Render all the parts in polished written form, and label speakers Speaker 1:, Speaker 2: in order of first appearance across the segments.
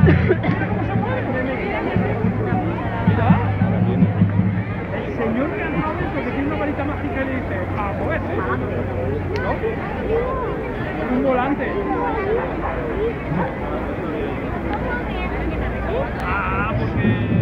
Speaker 1: El señor que ha entrado dentro, que tiene una varita mágica y le dice, ah, pues ese, ¿no? Un volante. Ah, porque...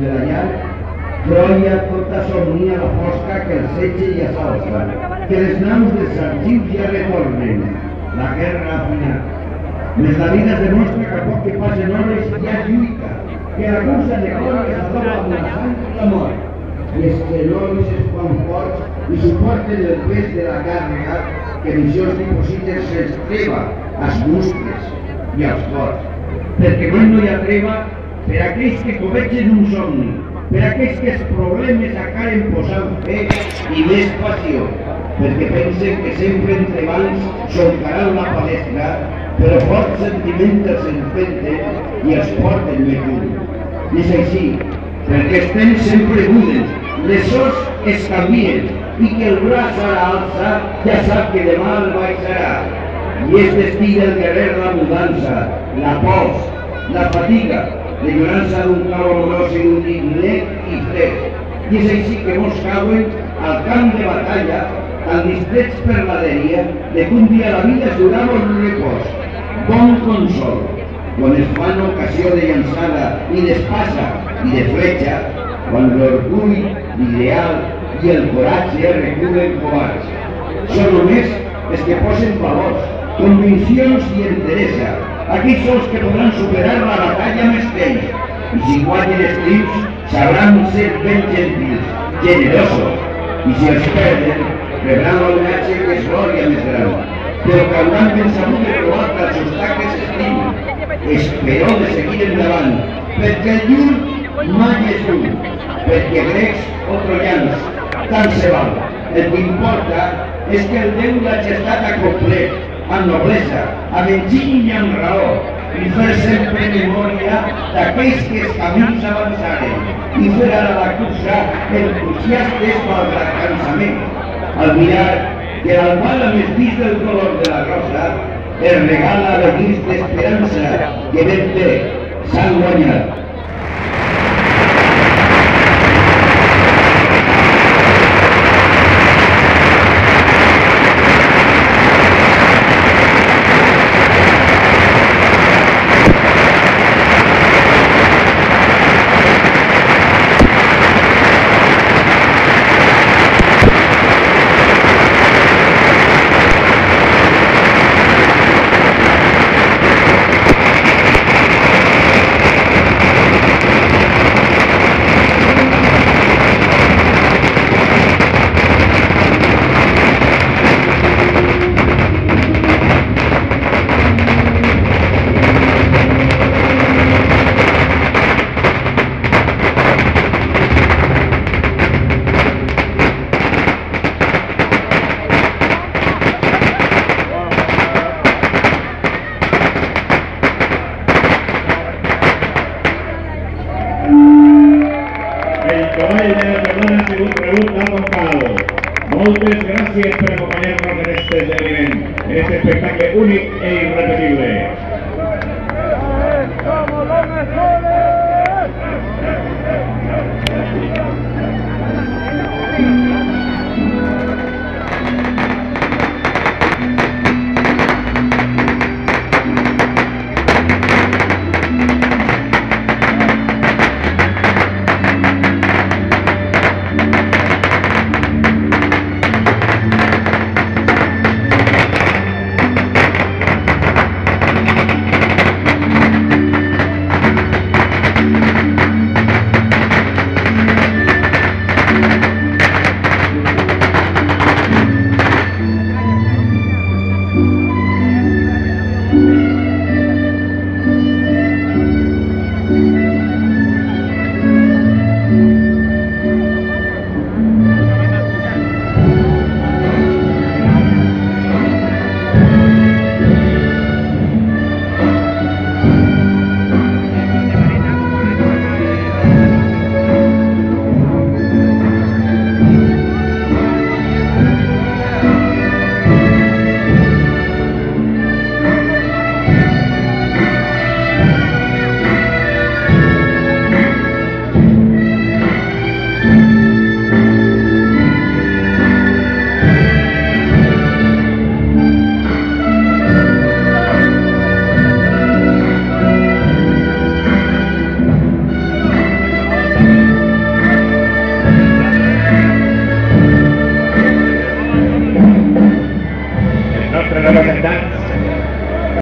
Speaker 2: de la llar, Troia tota somnia la fosca que el setge ja s'alça, que les naus dels arxius ja retornen, la guerra ha finat. Més la vida es demostra que a poc que passen hores hi ha lluita, que la cursa de glòria s'adoba amb la sang i la mort. I els genolis es fan forts i suporten el pes de la càrrega que missions dipositen se'ls treva als muscles i als cors. Perquè mai no hi ha treva per aquells que covegen un somni, per aquells que els problemes acaren posant fe i més passió, perquè pensen que sempre entre bancs solcaran la palestra, però forts sentiments els empenten i els porten més lluny. I és així, perquè els temps sempre muden, les sos es canvien, i que el braç a l'alça ja sap que demà el baixarà. I és destí del guerrer la mudança, la pols, la fatiga, l'ignorança d'un cau amorós i d'un dignet i fred. I és així que molts cauen al camp de batalla, tan distrets per la dèria, de que un dia la vida es durava un repòs. Bon consol, quan es fan ocasió de llançada i d'espasa i de fletxa, quan l'orgull, l'ideal i el coratge reculen covards. Són només els que posen valors, conviccions i enteresa, aquells sols que podran superar la batalla més temps, i si guanyen els trios sabran ser ben gentils, generosos, i si els perden rebran l'homenatge que és glòria més gran, però que hauran ben sabut de trobar que els obstacles s'estimen, esperó de seguir endavant, perquè el lluny mai és lluny, perquè grecs o troians, tant se val. El que importa és que el Déu l'ha gestat a complet, amb noblesa, amb enginy i amb raó, i fer sempre memòria d'aquells que els camins avançaren, i fer ara la cursa entusiastes malgrat cansament. Al mirar que l'albada més vist del color de la rosa es regala alegris d'esperança que ben bé s'han guanyat.
Speaker 3: Moltes gràcies per acompanyar-nos en aquest esdeveniment, en aquest espectacle únic e irrepetible.
Speaker 1: ¡Somos los mejores!